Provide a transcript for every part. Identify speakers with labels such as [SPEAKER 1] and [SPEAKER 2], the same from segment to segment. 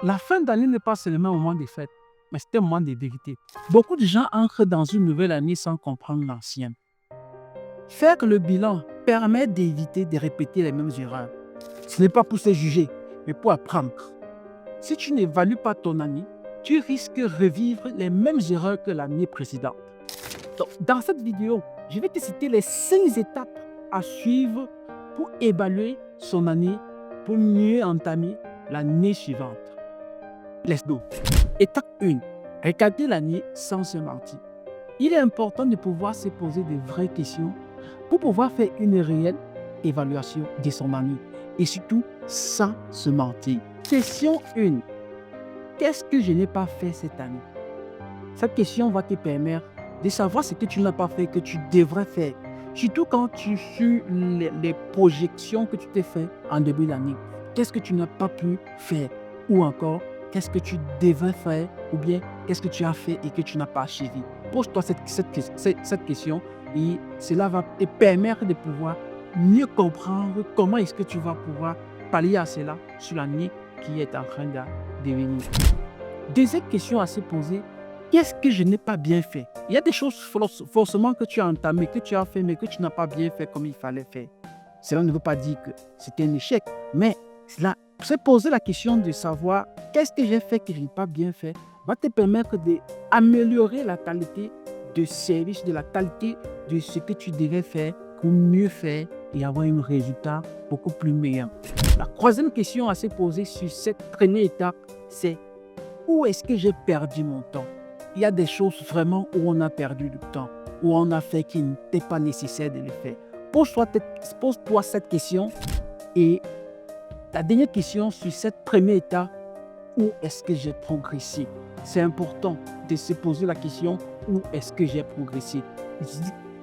[SPEAKER 1] La fin d'année n'est pas seulement un moment de fête, mais c'est un moment de vérité. Beaucoup de gens entrent dans une nouvelle année sans comprendre l'ancienne. Faire le bilan permet d'éviter de répéter les mêmes erreurs. Ce n'est pas pour se juger, mais pour apprendre. Si tu n'évalues pas ton année, tu risques de revivre les mêmes erreurs que l'année précédente. Donc, dans cette vidéo, je vais te citer les 5 étapes à suivre pour évaluer son année, pour mieux entamer l'année suivante. Let's go. Étape 1. Regarder l'année sans se mentir. Il est important de pouvoir se poser de vraies questions pour pouvoir faire une réelle évaluation de son année et surtout sans se mentir. Question 1. Qu'est-ce que je n'ai pas fait cette année? Cette question va te permettre de savoir ce que tu n'as pas fait, que tu devrais faire. Surtout quand tu suis les projections que tu t'es fait en début d'année. Qu'est-ce que tu n'as pas pu faire? Ou encore, qu'est-ce que tu devrais faire? Ou bien, qu'est-ce que tu as fait et que tu n'as pas achevé? Pose-toi cette question et cela va te permettre de pouvoir mieux comprendre comment est-ce que tu vas pouvoir pallier à cela sur l'année qui est en train de devenir. Deuxième question à se poser, qu'est-ce que je n'ai pas bien fait? Il y a des choses forcément que tu as entamées, que tu as fait, mais que tu n'as pas bien fait comme il fallait faire. Cela ne veut pas dire que c'était un échec, mais cela, se poser la question de savoir qu'est-ce que j'ai fait que je n'ai pas bien fait va te permettre d'améliorer la qualité de service, de la qualité de ce que tu devais faire pour mieux faire et avoir un résultat beaucoup plus meilleur. La troisième question à se poser sur cette première étape, c'est où est-ce que j'ai perdu mon temps? Il y a des choses vraiment où on a perdu du temps, où on a fait qui n'était pas nécessaire de le faire. Pose-toi cette question et la dernière question sur cette première étape, où est-ce que j'ai progressé? C'est important de se poser la question où est-ce que j'ai progressé?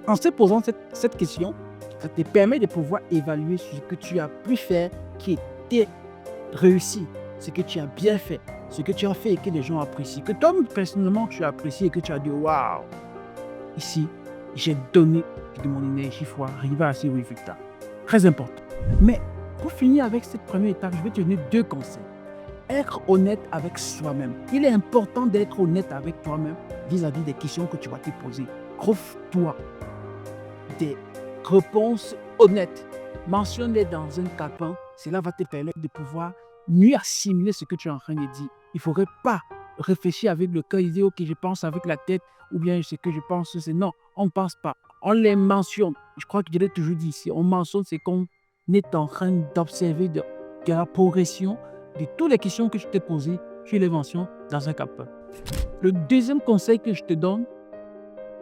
[SPEAKER 1] En se posant cette question, ça te permet de pouvoir évaluer ce que tu as pu faire qui était réussi, ce que tu as bien fait, ce que tu as fait et que les gens apprécient, que toi personnellement tu as apprécié et que tu as dit waouh, ici j'ai donné de mon énergie pour arriver à ces résultats. Très important. Mais pour finir avec cette première étape, je vais te donner 2 conseils. Être honnête avec soi-même. Il est important d'être honnête avec toi-même vis-à-vis des questions que tu vas te poser. Trouve-toi des réponses honnêtes. Mentionne-les dans un calepin. Cela va te permettre de pouvoir mieux assimiler ce que tu es en train de dire. Il ne faudrait pas réfléchir avec le cœur et dire ok, je pense avec la tête ou bien ce que je pense, c'est non, on ne pense pas. On les mentionne. Je crois que je l'ai toujours dit ici. On mentionne, c'est qu'on est en train d'observer de la progression de toutes les questions que je t'ai posées, tu les mentionnes dans un calepin. Le deuxième conseil que je te donne,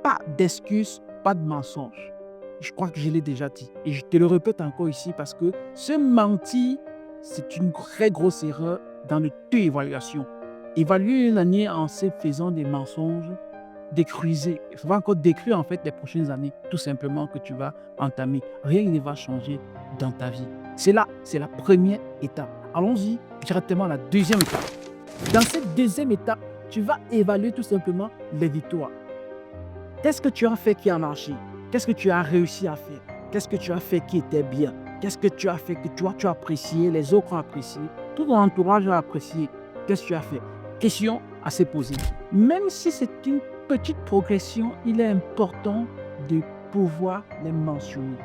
[SPEAKER 1] pas d'excuses, pas de mensonges. Je crois que je l'ai déjà dit. Et je te le répète encore ici parce que se mentir, c'est une très grosse erreur dans le taux d'évaluation. Évaluer une année en se faisant des mensonges, détruisez. Ça va encore détruire en fait les prochaines années, tout simplement que tu vas entamer. Rien ne va changer dans ta vie. C'est là, c'est la première étape. Allons-y directement à la deuxième étape. Dans cette deuxième étape, tu vas évaluer tout simplement les victoires. Qu'est-ce que tu as fait qui a marché? Qu'est-ce que tu as réussi à faire? Qu'est-ce que tu as fait qui était bien? Qu'est-ce que tu as fait que toi tu as apprécié, les autres ont apprécié, tout ton entourage a apprécié? Qu'est-ce que tu as fait? Question à se poser. Même si c'est une petite progression, il est important de pouvoir les mentionner.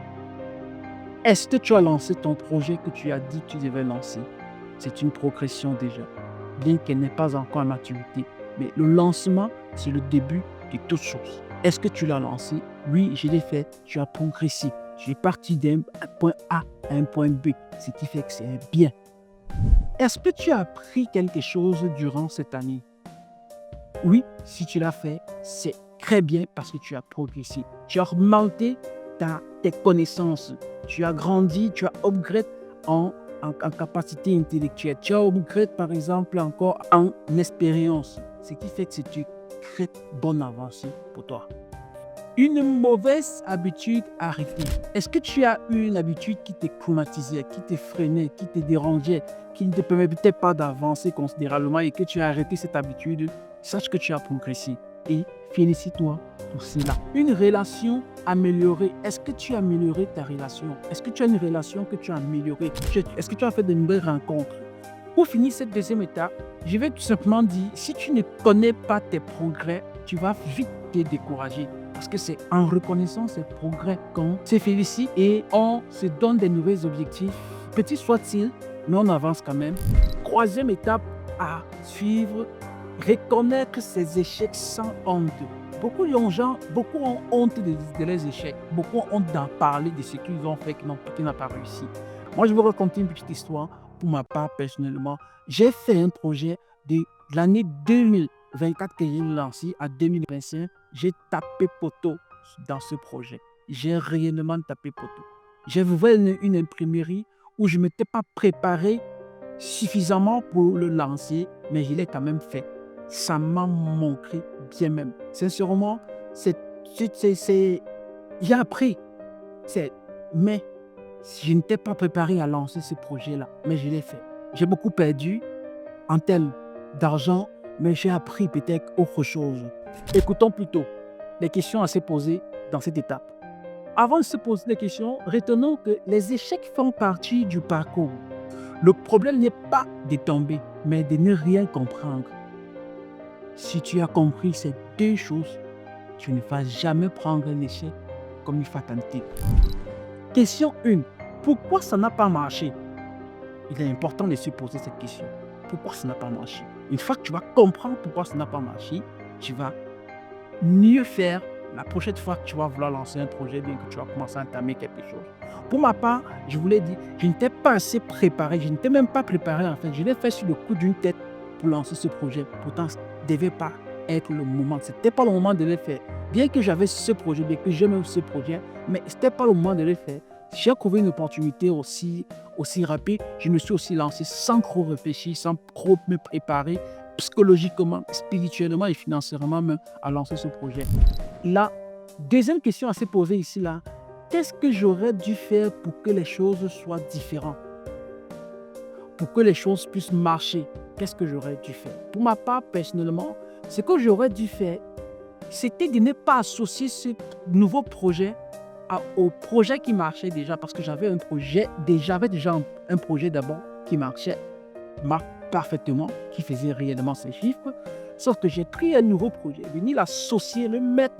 [SPEAKER 1] Est-ce que tu as lancé ton projet que tu as dit que tu devais lancer? C'est une progression déjà, bien qu'elle n'est pas encore à maturité. Mais le lancement, c'est le début de toute chose. Est-ce que tu l'as lancé? Oui, je l'ai fait. Tu as progressé. Je suis parti d'un point A à un point B, ce qui fait que c'est bien. Est-ce que tu as appris quelque chose durant cette année? Oui, si tu l'as fait, c'est très bien parce que tu as progressé. Tu as augmenté tes connaissances. Tu as grandi, tu as upgrade en capacité intellectuelle. Tu as upgrade par exemple encore en expérience. Ce qui fait que c'est une très bonne avancée pour toi. Une mauvaise habitude arrêtée. Est-ce que tu as eu une habitude qui te traumatisait, qui te freinait, qui te dérangeait, qui ne te permettait pas d'avancer considérablement et que tu as arrêté cette habitude? Sache que tu as progressé et félicite-toi pour cela. Une relation améliorée. Est-ce que tu as amélioré ta relation? Est-ce que tu as une relation que tu as améliorée? Est-ce que tu as fait de nouvelles rencontres? Pour finir cette deuxième étape, je vais tout simplement dire, si tu ne connais pas tes progrès, tu vas vite te décourager. Parce que c'est en reconnaissant ces progrès qu'on se félicite et on se donne des nouveaux objectifs. Petits soient-ils, mais on avance quand même. Troisième étape à suivre, reconnaître ses échecs sans honte. Beaucoup ont honte de leurs échecs. Beaucoup ont honte d'en parler de ce qu'ils ont fait qui n'a pas réussi. Moi, je vais raconter une petite histoire. Pour ma part, personnellement, j'ai fait un projet de l'année 2024 que j'ai lancé à 2025. J'ai tapé poteau dans ce projet. J'ai réellement tapé poteau. J'ai ouvert une imprimerie où je ne m'étais pas préparé suffisamment pour le lancer, mais je l'ai quand même fait. Ça m'a manqué bien même. Sincèrement, j'ai appris. Mais je n'étais pas préparé à lancer ce projet-là, mais je l'ai fait. J'ai beaucoup perdu en termes d'argent, mais j'ai appris peut-être autre chose. Écoutons plutôt les questions à se poser dans cette étape. Avant de se poser des questions, retenons que les échecs font partie du parcours. Le problème n'est pas de tomber, mais de ne rien comprendre. Si tu as compris ces deux choses, tu ne vas jamais prendre un échec comme une fatalité. Question 1. Pourquoi ça n'a pas marché? Il est important de se poser cette question. Pourquoi ça n'a pas marché? Une fois que tu vas comprendre pourquoi ça n'a pas marché, tu vas mieux faire la prochaine fois que tu vas vouloir lancer un projet, bien que tu vas commencer à entamer quelque chose. Pour ma part, je vous l'ai dit, je n'étais pas assez préparé, je n'étais même pas préparé en fait. Je l'ai fait sur le coup d'une tête pour lancer ce projet. Pourtant, ce ne devait pas être le moment. Ce n'était pas le moment de le faire. Bien que j'avais ce projet, bien que j'aimais ce projet, mais ce n'était pas le moment de le faire. J'ai trouvé une opportunité aussi rapide. Je me suis aussi lancé sans trop réfléchir, sans trop me préparer psychologiquement, spirituellement et financièrement même à lancer ce projet. La deuxième question à se poser ici, là, qu'est-ce que j'aurais dû faire pour que les choses soient différentes? Pour que les choses puissent marcher, qu'est-ce que j'aurais dû faire? Pour ma part, personnellement, ce que j'aurais dû faire, c'était de ne pas associer ce nouveau projet au projet qui marchait déjà, parce que j'avais déjà un projet d'abord qui marchait parfaitement, qui faisait réellement ses chiffres, sauf que j'ai pris un nouveau projet, venu l'associer, le mettre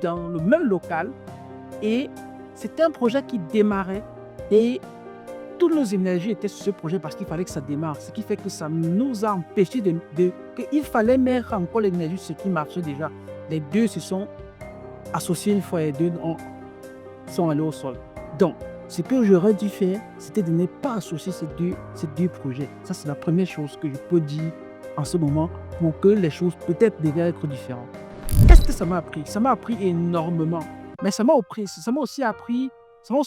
[SPEAKER 1] dans le même local, et c'était un projet qui démarrait, et toutes nos énergies étaient sur ce projet parce qu'il fallait que ça démarre, ce qui fait que ça nous a empêché qu'il fallait mettre encore l'énergie sur ce qui marchait déjà. Les deux se sont associés une fois et deux sont allés au sol. Donc, ce que j'aurais dû faire, c'était de ne pas associer ces deux projets. Ça, c'est la première chose que je peux dire en ce moment pour que les choses peut-être devaient être différentes. Qu'est-ce que ça m'a appris? Ça m'a appris énormément. Mais ça m'a aussi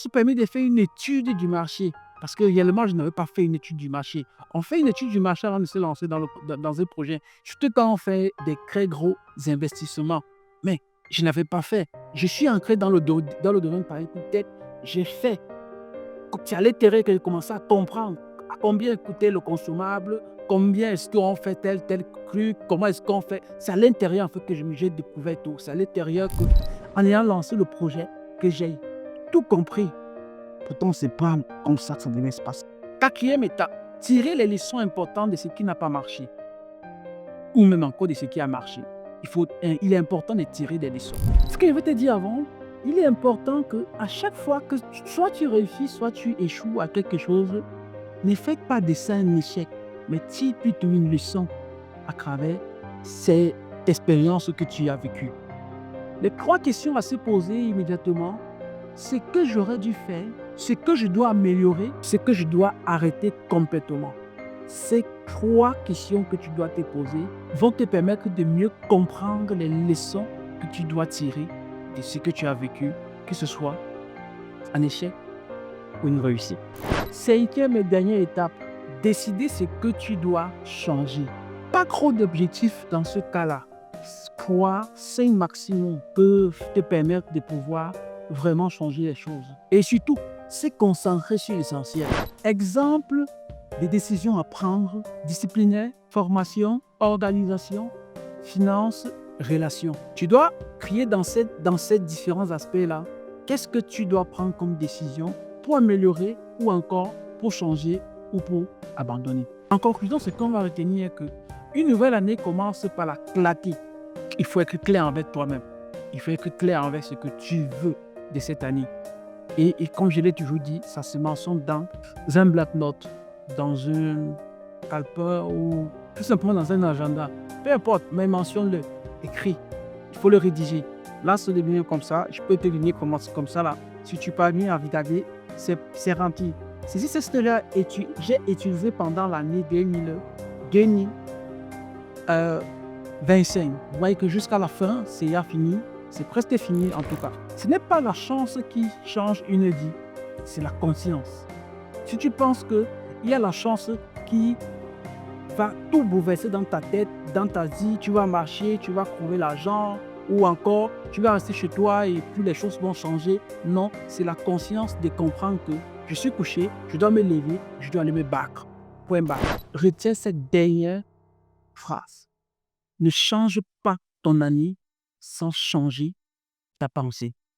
[SPEAKER 1] permis de faire une étude du marché. Parce que réellement, je n'avais pas fait une étude du marché. On fait une étude du marché avant de se lancer dans un projet. Surtout quand on fait des très gros investissements. Mais je n'avais pas fait. Je suis entré dans le domaine par peut-être. J'ai fait. C'est à l'intérieur que j'ai commencé à comprendre à combien coûtait le consommable, combien est-ce qu'on fait tel truc, comment est-ce qu'on fait. C'est à l'intérieur en fait que j'ai découvert tout. C'est à l'intérieur que, en ayant lancé le projet, que j'ai tout compris. Pourtant, ce n'est pas comme ça que ça devait se passer. Quatrième étape, tirer les leçons importantes de ce qui n'a pas marché. Ou même encore de ce qui a marché. Il est important de tirer des leçons. Ce que je veux te dire avant, il est important qu'à chaque fois que soit tu réussis, soit tu échoues à quelque chose, ne fais pas de ça un échec, mais tire plutôt une leçon à travers cette expérience que tu as vécue. Les 3 questions à se poser immédiatement, ce que j'aurais dû faire, ce que je dois améliorer, ce que je dois arrêter complètement. Ces 3 questions que tu dois te poser vont te permettre de mieux comprendre les leçons que tu dois tirer de ce que tu as vécu, que ce soit un échec ou une réussite. 5e et dernière étape, décider ce que tu dois changer. Pas trop d'objectifs dans ce cas-là. 5 maximum peuvent te permettre de pouvoir vraiment changer les choses. Et surtout, se concentrer sur l'essentiel. Exemple des décisions à prendre: disciplinaire, formation, organisation, finances, relations. Tu dois créer dans ces différents aspects-là, qu'est-ce que tu dois prendre comme décision pour améliorer ou encore pour changer ou pour abandonner. En conclusion, ce qu'on va retenir est que une nouvelle année commence par la clarté. Il faut être clair avec toi-même. Il faut être clair avec ce que tu veux de cette année. Et comme je l'ai toujours dit, ça se mentionne dans un bloc-notes, dans un calepin ou tout simplement dans un agenda. Peu importe, mais mentionne-le, écris. Il faut le rédiger. Là, c'est devenu comme ça. Je peux te donner comme ça là. Si tu parviens à regarder, c'est rempli. C'est si c'est là j'ai utilisé pendant l'année 2025. Vous voyez que jusqu'à la fin, c'est déjà fini. C'est presque fini en tout cas. Ce n'est pas la chance qui change une vie, c'est la conscience. Si tu penses qu'il y a la chance qui va tout bouleverser dans ta tête, dans ta vie, tu vas marcher, tu vas trouver l'argent, ou encore tu vas rester chez toi et puis les choses vont changer. Non, c'est la conscience de comprendre que je suis couché, je dois me lever, je dois aller me battre. Point barre. Retiens cette dernière phrase. Ne change pas ton année sans changer ta pensée.